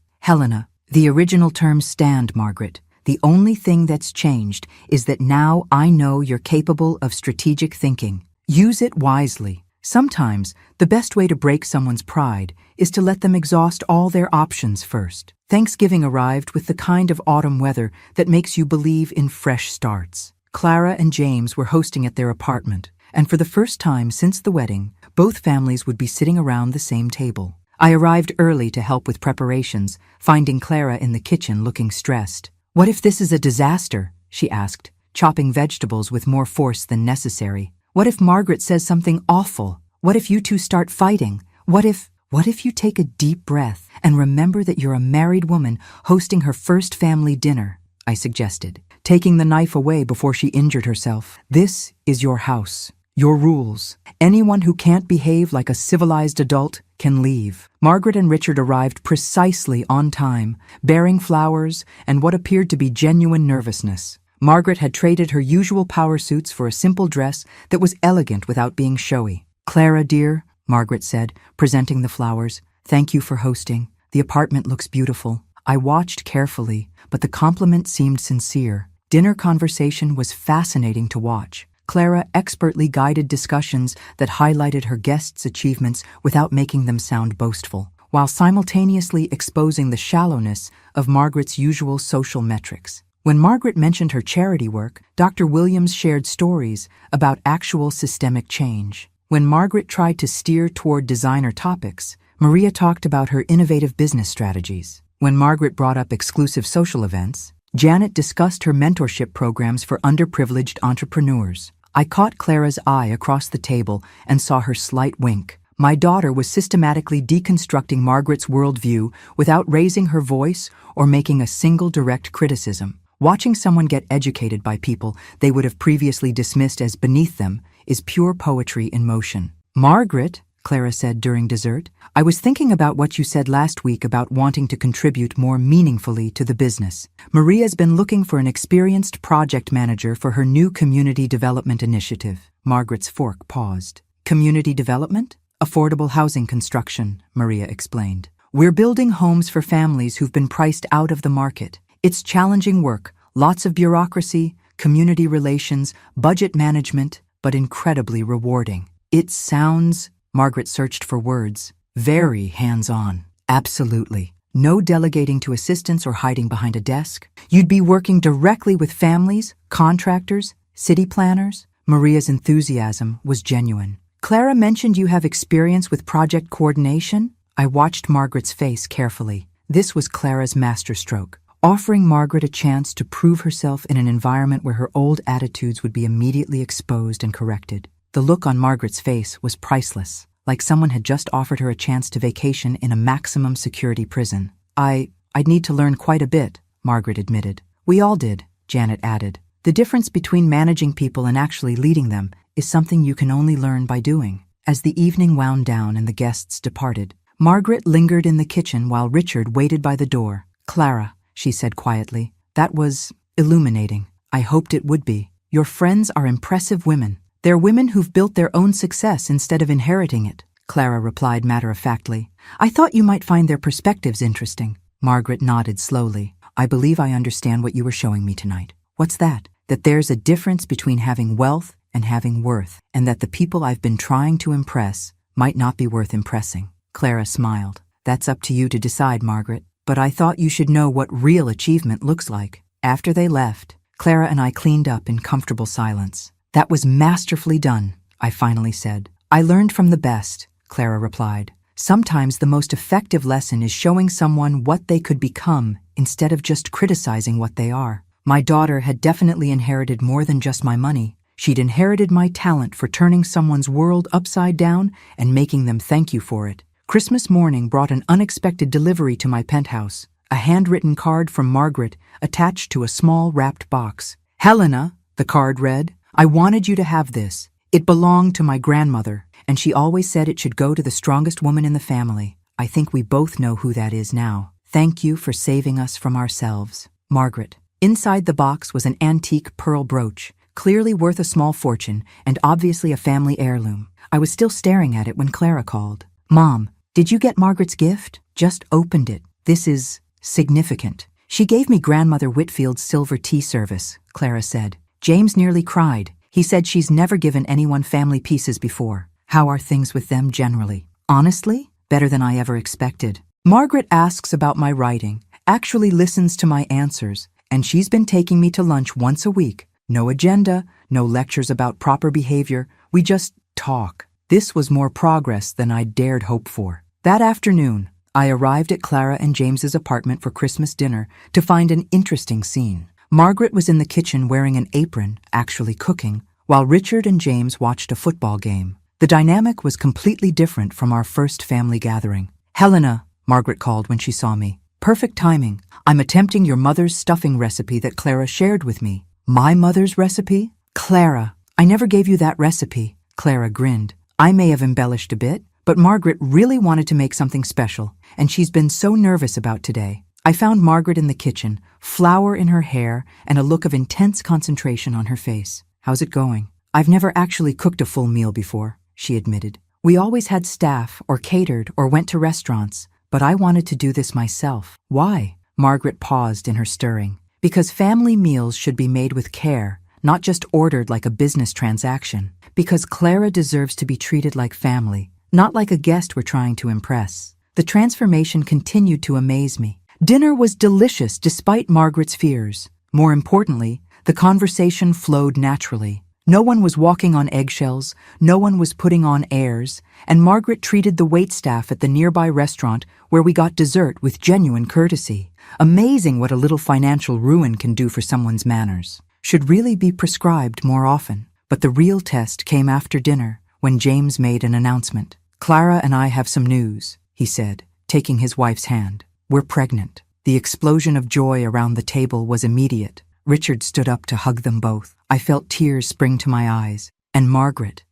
A: "Helena, the original terms stand, Margaret. The only thing that's changed is that now I know you're capable of strategic thinking. Use it wisely. Sometimes, the best way to break someone's pride is to let them exhaust all their options first." Thanksgiving arrived with the kind of autumn weather that makes you believe in fresh starts. Clara and James were hosting at their apartment, and for the first time since the wedding, both families would be sitting around the same table. I arrived early to help with preparations, finding Clara in the kitchen looking stressed. "What if this is a disaster?" she asked, chopping vegetables with more force than necessary. What if Margaret says something awful? What if you two start fighting? What if you take a deep breath and remember that you're a married woman hosting her first family dinner? I suggested, taking the knife away before she injured herself. This is your house, your rules. Anyone who can't behave like a civilized adult can leave. Margaret and Richard arrived precisely on time, bearing flowers and what appeared to be genuine nervousness. Margaret had traded her usual power suits for a simple dress that was elegant without being showy. "Clara, dear," Margaret said, presenting the flowers, "thank you for hosting. The apartment looks beautiful." I watched carefully, but the compliment seemed sincere. Dinner conversation was fascinating to watch. Clara expertly guided discussions that highlighted her guests' achievements without making them sound boastful, while simultaneously exposing the shallowness of Margaret's usual social metrics. When Margaret mentioned her charity work, Dr. Williams shared stories about actual systemic change. When Margaret tried to steer toward designer topics, Maria talked about her innovative business strategies. When Margaret brought up exclusive social events, Janet discussed her mentorship programs for underprivileged entrepreneurs. I caught Clara's eye across the table and saw her slight wink. My daughter was systematically deconstructing Margaret's worldview without raising her voice or making a single direct criticism. Watching someone get educated by people they would have previously dismissed as beneath them is pure poetry in motion. "Margaret," Clara said during dessert, "I was thinking about what you said last week about wanting to contribute more meaningfully to the business. Maria's been looking for an experienced project manager for her new community development initiative." Margaret's fork paused. "Community development? Affordable housing construction," Maria explained. "We're building homes for families who've been priced out of the market. It's challenging work, lots of bureaucracy, community relations, budget management, but incredibly rewarding." "It sounds," Margaret searched for words, "very hands-on." "Absolutely. No delegating to assistants or hiding behind a desk. You'd be working directly with families, contractors, city planners." Maria's enthusiasm was genuine. "Clara mentioned you have experience with project coordination." I watched Margaret's face carefully. This was Clara's masterstroke, offering Margaret a chance to prove herself in an environment where her old attitudes would be immediately exposed and corrected. The look on Margaret's face was priceless, like someone had just offered her a chance to vacation in a maximum security prison. I'd need to learn quite a bit," Margaret admitted. "We all did," Janet added. "The difference between managing people and actually leading them is something you can only learn by doing." As the evening wound down and the guests departed, Margaret lingered in the kitchen while Richard waited by the door. "Clara," she said quietly, "that was illuminating. I hoped it would be. Your friends are impressive women. They're women who've built their own success instead of inheriting it," Clara replied matter-of-factly. "I thought you might find their perspectives interesting." Margaret nodded slowly. "I believe I understand what you were showing me tonight." "What's that?" "That there's a difference between having wealth and having worth, and that the people I've been trying to impress might not be worth impressing." Clara smiled. "That's up to you to decide, Margaret. But I thought you should know what real achievement looks like." After they left, Clara and I cleaned up in comfortable silence. "That was masterfully done," I finally said. "I learned from the best," Clara replied. "Sometimes the most effective lesson is showing someone what they could become instead of just criticizing what they are." My daughter had definitely inherited more than just my money. She'd inherited my talent for turning someone's world upside down and making them thank you for it. Christmas morning brought an unexpected delivery to my penthouse, a handwritten card from Margaret attached to a small wrapped box. "Helena," the card read, "I wanted you to have this. It belonged to my grandmother, and she always said it should go to the strongest woman in the family. I think we both know who that is now. Thank you for saving us from ourselves. Margaret." Inside the box was an antique pearl brooch, clearly worth a small fortune and obviously a family heirloom. I was still staring at it when Clara called. "Mom, did you get Margaret's gift?" "Just opened it. This is significant." "She gave me Grandmother Whitfield's silver tea service," Clara said. "James nearly cried. He said she's never given anyone family pieces before." "How are things with them generally?" "Honestly, better than I ever expected. Margaret asks about my writing, actually listens to my answers, and she's been taking me to lunch once a week. No agenda, no lectures about proper behavior. We just talk." This was more progress than I'd dared hope for. That afternoon, I arrived at Clara and James's apartment for Christmas dinner to find an interesting scene. Margaret was in the kitchen wearing an apron, actually cooking, while Richard and James watched a football game. The dynamic was completely different from our first family gathering. "Helena," Margaret called when she saw me. "Perfect timing. I'm attempting your mother's stuffing recipe that Clara shared with me." "My mother's recipe?" "Clara, I never gave you that recipe." Clara grinned. "I may have embellished a bit, but Margaret really wanted to make something special, and she's been so nervous about today." I found Margaret in the kitchen, flour in her hair and a look of intense concentration on her face. "How's it going?" "I've never actually cooked a full meal before," she admitted. "We always had staff or catered or went to restaurants, but I wanted to do this myself." "Why?" Margaret paused in her stirring. "Because family meals should be made with care, not just ordered like a business transaction. Because Clara deserves to be treated like family, not like a guest we're trying to impress." The transformation continued to amaze me. Dinner was delicious despite Margaret's fears. More importantly, the conversation flowed naturally. No one was walking on eggshells, no one was putting on airs, and Margaret treated the waitstaff at the nearby restaurant where we got dessert with genuine courtesy. Amazing what a little financial ruin can do for someone's manners. Should really be prescribed more often. But the real test came after dinner, when James made an announcement. "Clara and I have some news," he said, taking his wife's hand. "We're pregnant." The explosion of joy around the table was immediate. Richard stood up to hug them both. I felt tears spring to my eyes. And Margaret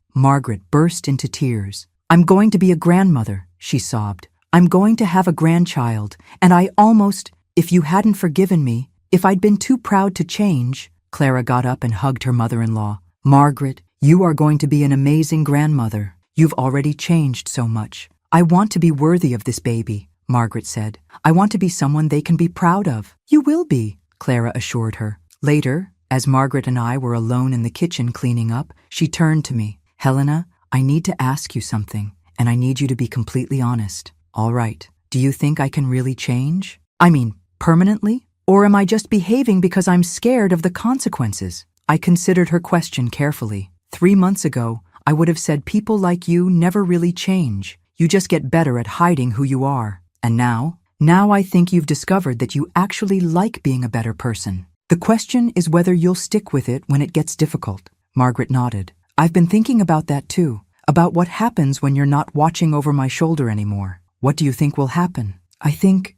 A: burst into tears. "I'm going to be a grandmother," she sobbed. "I'm going to have a grandchild, and if you hadn't forgiven me, if I'd been too proud to change." Clara got up and hugged her mother-in-law. "Margaret, you are going to be an amazing grandmother. You've already changed so much. I want to be worthy of this baby," Margaret said. "I want to be someone they can be proud of." "You will be," Clara assured her. Later, as Margaret and I were alone in the kitchen cleaning up, she turned to me. "Helena, I need to ask you something, and I need you to be completely honest." "All right. Do you think I can really change? I mean, permanently? Or am I just behaving because I'm scared of the consequences?" I considered her question carefully. 3 months ago, I would have said people like you never really change. You just get better at hiding who you are. And now I think you've discovered that you actually like being a better person. The question is whether you'll stick with it when it gets difficult." Margaret nodded. "I've been thinking about that too, about what happens when you're not watching over my shoulder anymore." "What do you think will happen?" I think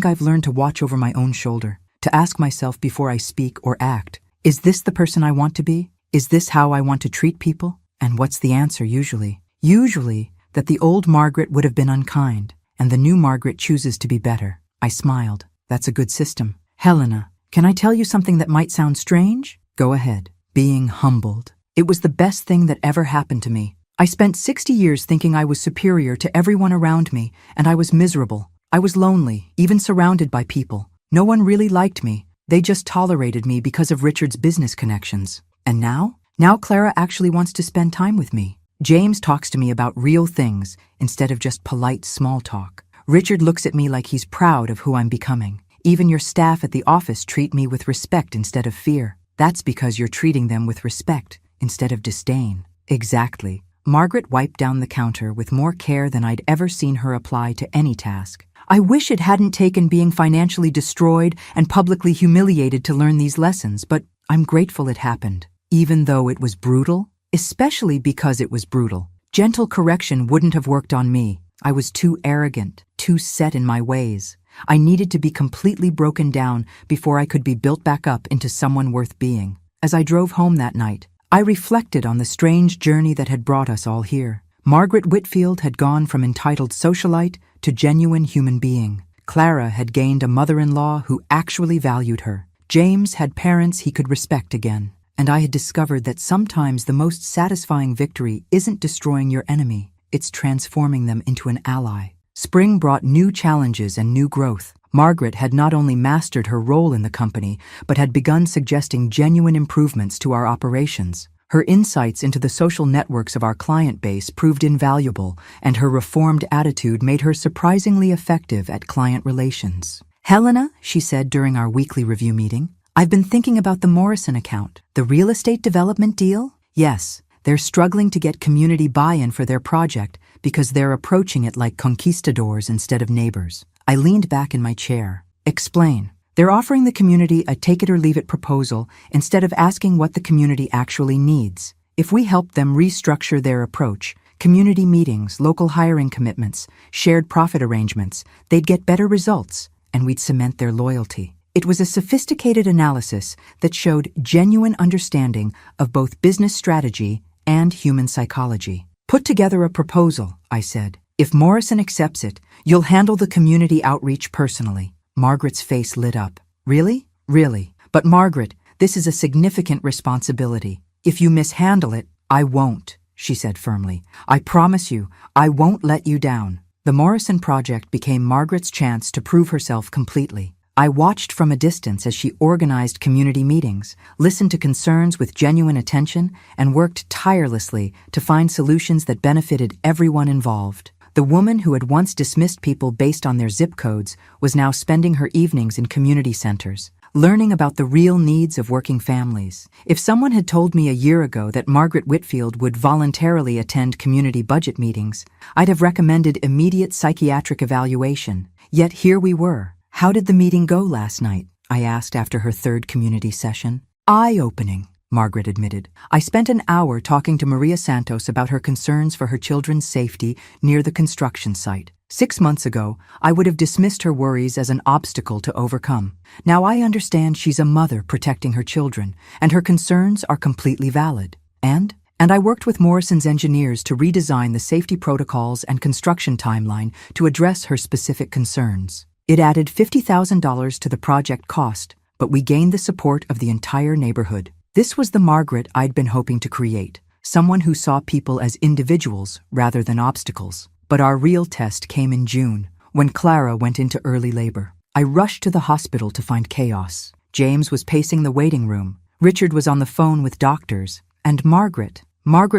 A: I've learned to watch over my own shoulder, to ask myself before I speak or act, is this the person I want to be? Is this how I want to treat people? And what's the answer usually? Usually, that the old Margaret would have been unkind, and the new Margaret chooses to be better. I smiled. That's a good system. "Helena, can I tell you something that might sound strange?" "Go ahead." Being humbled. It was the best thing that ever happened to me. I spent 60 years thinking I was superior to everyone around me, and I was miserable. I was lonely, even surrounded by people. No one really liked me. They just tolerated me because of Richard's business connections. And now Clara actually wants to spend time with me. James talks to me about real things instead of just polite small talk. Richard looks at me like he's proud of who I'm becoming. Even your staff at the office treat me with respect instead of fear. That's because you're treating them with respect instead of disdain. Exactly. Margaret wiped down the counter with more care than I'd ever seen her apply to any task. I wish it hadn't taken being financially destroyed and publicly humiliated to learn these lessons, but I'm grateful it happened. Even though it was brutal, especially because it was brutal. Gentle correction wouldn't have worked on me. I was too arrogant, too set in my ways. I needed to be completely broken down before I could be built back up into someone worth being. As I drove home that night, I reflected on the strange journey that had brought us all here. Margaret Whitfield had gone from entitled socialite to genuine human being. Clara had gained a mother-in-law who actually valued her. James had parents he could respect again. And I had discovered that sometimes the most satisfying victory isn't destroying your enemy, it's transforming them into an ally. Spring brought new challenges and new growth. Margaret had not only mastered her role in the company, but had begun suggesting genuine improvements to our operations. Her insights into the social networks of our client base proved invaluable, and her reformed attitude made her surprisingly effective at client relations. "Helena," she said during our weekly review meeting, "I've been thinking about the Morrison account. The real estate development deal? Yes, they're struggling to get community buy-in for their project because they're approaching it like conquistadors instead of neighbors." I leaned back in my chair. "Explain." "They're offering the community a take-it-or-leave-it proposal instead of asking what the community actually needs. If we helped them restructure their approach, community meetings, local hiring commitments, shared profit arrangements, they'd get better results, and we'd cement their loyalty. It was a sophisticated analysis that showed genuine understanding of both business strategy and human psychology. Put together a proposal, I said. If Morrison accepts it, you'll handle the community outreach personally. Margaret's face lit up. Really? Really. But Margaret, this is a significant responsibility. If you mishandle it, I won't, she said firmly. I promise you, I won't let you down. The Morrison project became Margaret's chance to prove herself completely. I watched from a distance as she organized community meetings, listened to concerns with genuine attention, and worked tirelessly to find solutions that benefited everyone involved. The woman who had once dismissed people based on their zip codes was now spending her evenings in community centers, learning about the real needs of working families. If someone had told me a year ago that Margaret Whitfield would voluntarily attend community budget meetings, I'd have recommended immediate psychiatric evaluation. Yet here we were. How did the meeting go last night? I asked after her third community session. Eye-opening, Margaret admitted. I spent an hour talking to Maria Santos about her concerns for her children's safety near the construction site. 6 months ago, I would have dismissed her worries as an obstacle to overcome. Now I understand she's a mother protecting her children, and her concerns are completely valid. And I worked with Morrison's engineers to redesign the safety protocols and construction timeline to address her specific concerns. It added $50,000 to the project cost, but we gained the support of the entire neighborhood. This was the Margaret I'd been hoping to create, someone who saw people as individuals rather than obstacles. But our real test came in June, when Clara went into early labor. I rushed to the hospital to find chaos. James was pacing the waiting room, Richard was on the phone with doctors, and Margaret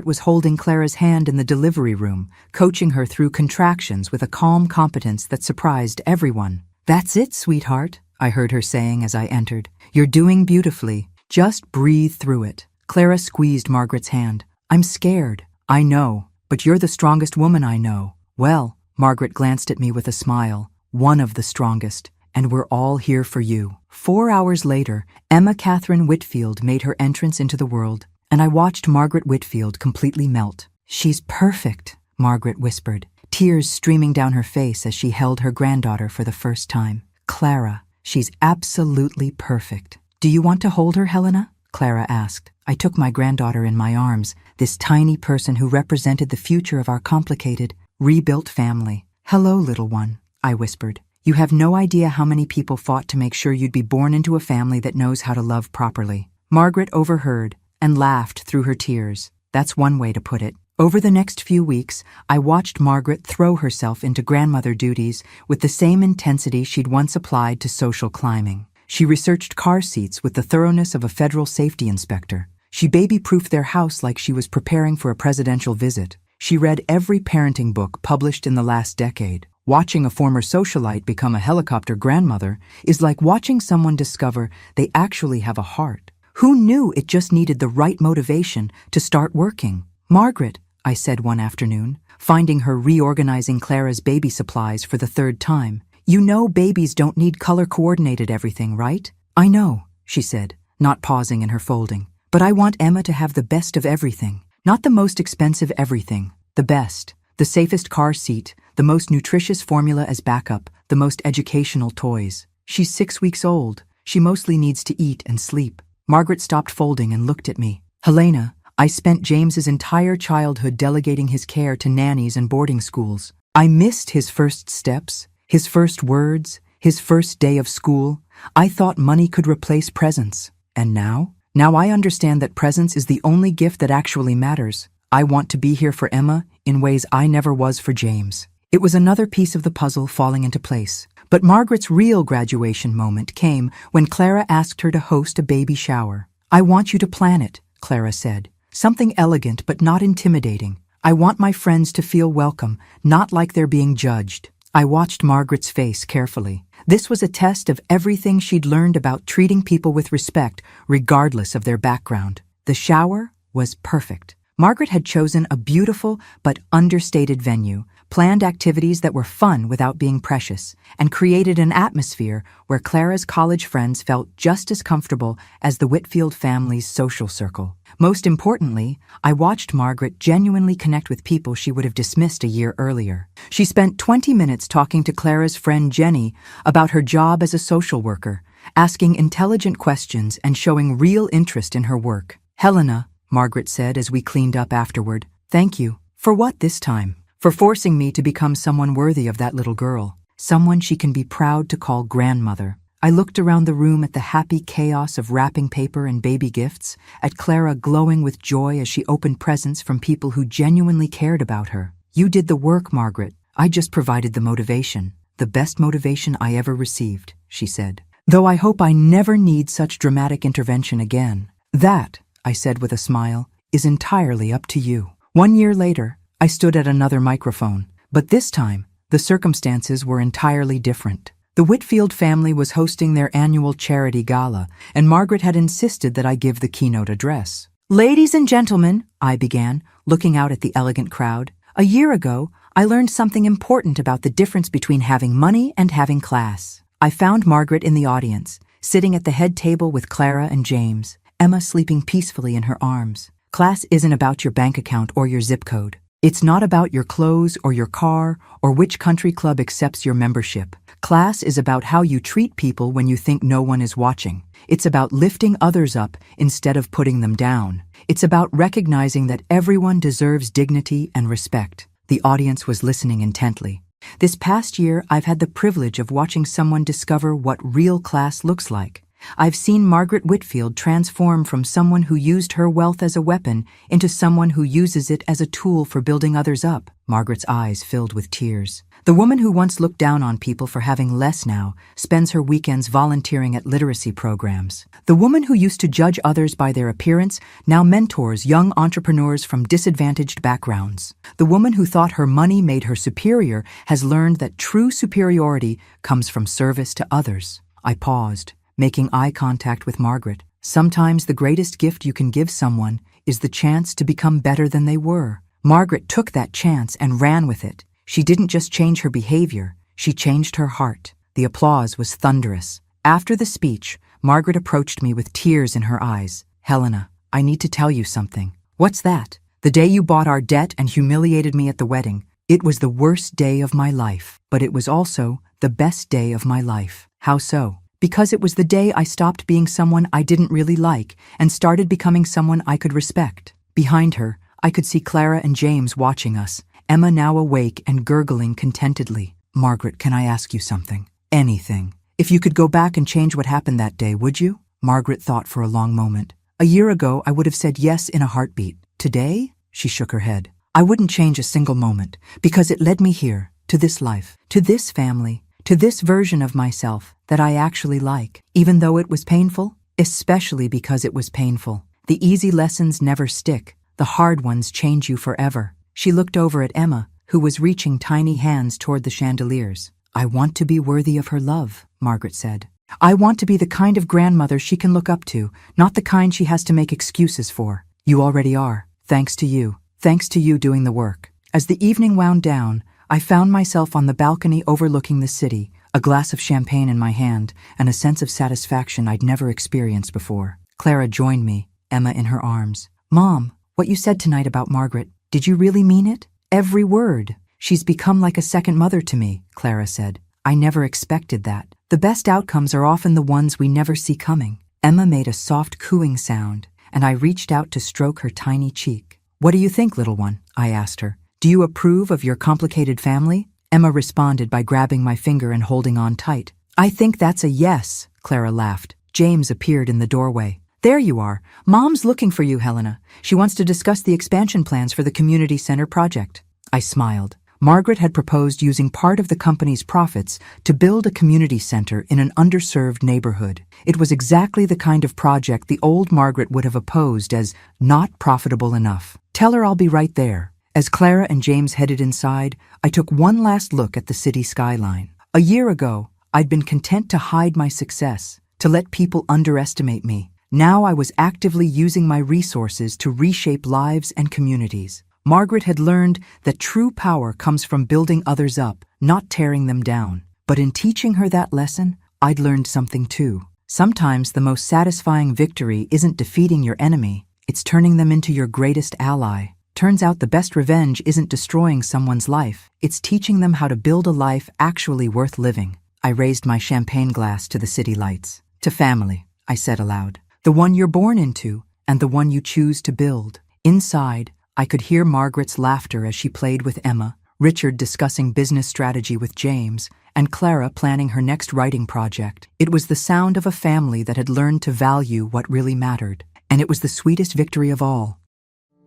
A: was holding Clara's hand in the delivery room, coaching her through contractions with a calm competence that surprised everyone. "That's it, sweetheart," I heard her saying as I entered. "You're doing beautifully. Just breathe through it." Clara squeezed Margaret's hand. "I'm scared." "I know, but you're the strongest woman I know." "Well," Margaret glanced at me with a smile, "one of the strongest, and we're all here for you." 4 hours later, Emma Catherine Whitfield made her entrance into the world, and I watched Margaret Whitfield completely melt. "She's perfect," Margaret whispered, tears streaming down her face as she held her granddaughter for the first time. "Clara, she's absolutely perfect." "Do you want to hold her, Helena?" Clara asked. I took my granddaughter in my arms, this tiny person who represented the future of our complicated, rebuilt family. "Hello, little one," I whispered. "You have no idea how many people fought to make sure you'd be born into a family that knows how to love properly." Margaret overheard and laughed through her tears. That's one way to put it. Over the next few weeks, I watched Margaret throw herself into grandmother duties with the same intensity she'd once applied to social climbing. She researched car seats with the thoroughness of a federal safety inspector. She baby-proofed their house like she was preparing for a presidential visit. She read every parenting book published in the last decade. Watching a former socialite become a helicopter grandmother is like watching someone discover they actually have a heart. Who knew it just needed the right motivation to start working? "Margaret," I said one afternoon, finding her reorganizing Clara's baby supplies for the third time, "you know babies don't need color-coordinated everything, right?" "I know," she said, not pausing in her folding. "But I want Emma to have the best of everything. Not the most expensive everything, the best. The safest car seat, the most nutritious formula as backup, the most educational toys. She's 6 weeks old. She mostly needs to eat and sleep." Margaret stopped folding and looked at me. "Helena, I spent James's entire childhood delegating his care to nannies and boarding schools. I missed his first steps, his first words, his first day of school. I thought money could replace presence. And now? Now I understand that presence is the only gift that actually matters. I want to be here for Emma in ways I never was for James." It was another piece of the puzzle falling into place. But Margaret's real graduation moment came when Clara asked her to host a baby shower. "I want you to plan it," Clara said. "Something elegant but not intimidating. I want my friends to feel welcome, not like they're being judged." I watched Margaret's face carefully. This was a test of everything she'd learned about treating people with respect, regardless of their background. The shower was perfect. Margaret had chosen a beautiful but understated venue, planned activities that were fun without being precious, and created an atmosphere where Clara's college friends felt just as comfortable as the Whitfield family's social circle. Most importantly, I watched Margaret genuinely connect with people she would have dismissed a year earlier. She spent 20 minutes talking to Clara's friend Jenny about her job as a social worker, asking intelligent questions and showing real interest in her work. "Helena," Margaret said as we cleaned up afterward, "thank you." "For what this time?" "For forcing me to become someone worthy of that little girl, someone she can be proud to call grandmother." I looked around the room at the happy chaos of wrapping paper and baby gifts, at Clara glowing with joy as she opened presents from people who genuinely cared about her. "You did the work, Margaret. I just provided the motivation. The best motivation I ever received," she said. "Though I hope I never need such dramatic intervention again." "That," I said with a smile, "is entirely up to you." 1 year later, I stood at another microphone, but this time, the circumstances were entirely different. The Whitfield family was hosting their annual charity gala, and Margaret had insisted that I give the keynote address. "Ladies and gentlemen," I began, looking out at the elegant crowd, "a year ago, I learned something important about the difference between having money and having class." I found Margaret in the audience, sitting at the head table with Clara and James, Emma sleeping peacefully in her arms. Class isn't about your bank account or your zip code. It's not about your clothes or your car or which country club accepts your membership. Class is about how you treat people when you think no one is watching. It's about lifting others up instead of putting them down. It's about recognizing that everyone deserves dignity and respect. The audience was listening intently. This past year, I've had the privilege of watching someone discover what real class looks like. I've seen Margaret Whitfield transform from someone who used her wealth as a weapon into someone who uses it as a tool for building others up. Margaret's eyes filled with tears. The woman who once looked down on people for having less now spends her weekends volunteering at literacy programs. The woman who used to judge others by their appearance now mentors young entrepreneurs from disadvantaged backgrounds. The woman who thought her money made her superior has learned that true superiority comes from service to others. I paused, making eye contact with Margaret. Sometimes the greatest gift you can give someone is the chance to become better than they were. Margaret took that chance and ran with it. She didn't just change her behavior, she changed her heart. The applause was thunderous. After the speech, Margaret approached me with tears in her eyes. "Helena, I need to tell you something." "What's that?" "The day you bought our debt and humiliated me at the wedding. It was the worst day of my life, but it was also the best day of my life." "How so?" "Because it was the day I stopped being someone I didn't really like and started becoming someone I could respect." Behind her, I could see Clara and James watching us, Emma now awake and gurgling contentedly. "Margaret, can I ask you something?" "Anything." "If you could go back and change what happened that day, would you?" Margaret thought for a long moment. "A year ago, I would have said yes in a heartbeat. Today?" She shook her head. "I wouldn't change a single moment, because it led me here, to this life, to this family, to this version of myself that I actually like, even though it was painful, especially because it was painful. The easy lessons never stick. The hard ones change you forever." She looked over at Emma, who was reaching tiny hands toward the chandeliers. "I want to be worthy of her love," Margaret said. "I want to be the kind of grandmother she can look up to, not the kind she has to make excuses for." "You already are, thanks to you. Thanks to you doing the work." As the evening wound down, I found myself on the balcony overlooking the city, a glass of champagne in my hand, and a sense of satisfaction I'd never experienced before. Clara joined me, Emma in her arms. "Mom, what you said tonight about Margaret, did you really mean it?" "Every word. She's become like a second mother to me," Clara said. "I never expected that. The best outcomes are often the ones we never see coming." Emma made a soft cooing sound, and I reached out to stroke her tiny cheek. "What do you think, little one?" I asked her. "Do you approve of your complicated family?" Emma responded by grabbing my finger and holding on tight. "I think that's a yes," Clara laughed. James appeared in the doorway. "There you are. Mom's looking for you, Helena. She wants to discuss the expansion plans for the community center project." I smiled. Margaret had proposed using part of the company's profits to build a community center in an underserved neighborhood. It was exactly the kind of project the old Margaret would have opposed as not profitable enough. "Tell her I'll be right there." As Clara and James headed inside, I took one last look at the city skyline. A year ago, I'd been content to hide my success, to let people underestimate me. Now I was actively using my resources to reshape lives and communities. Margaret had learned that true power comes from building others up, not tearing them down. But in teaching her that lesson, I'd learned something too. Sometimes the most satisfying victory isn't defeating your enemy, it's turning them into your greatest ally. Turns out the best revenge isn't destroying someone's life, it's teaching them how to build a life actually worth living. I raised my champagne glass to the city lights. To family, I said aloud. The one you're born into, and the one you choose to build. Inside, I could hear Margaret's laughter as she played with Emma, Richard discussing business strategy with James, and Clara planning her next writing project. It was the sound of a family that had learned to value what really mattered, and it was the sweetest victory of all.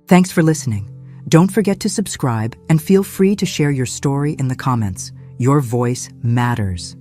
A: Thanks for listening. Don't forget to subscribe and feel free to share your story in the comments. Your voice matters.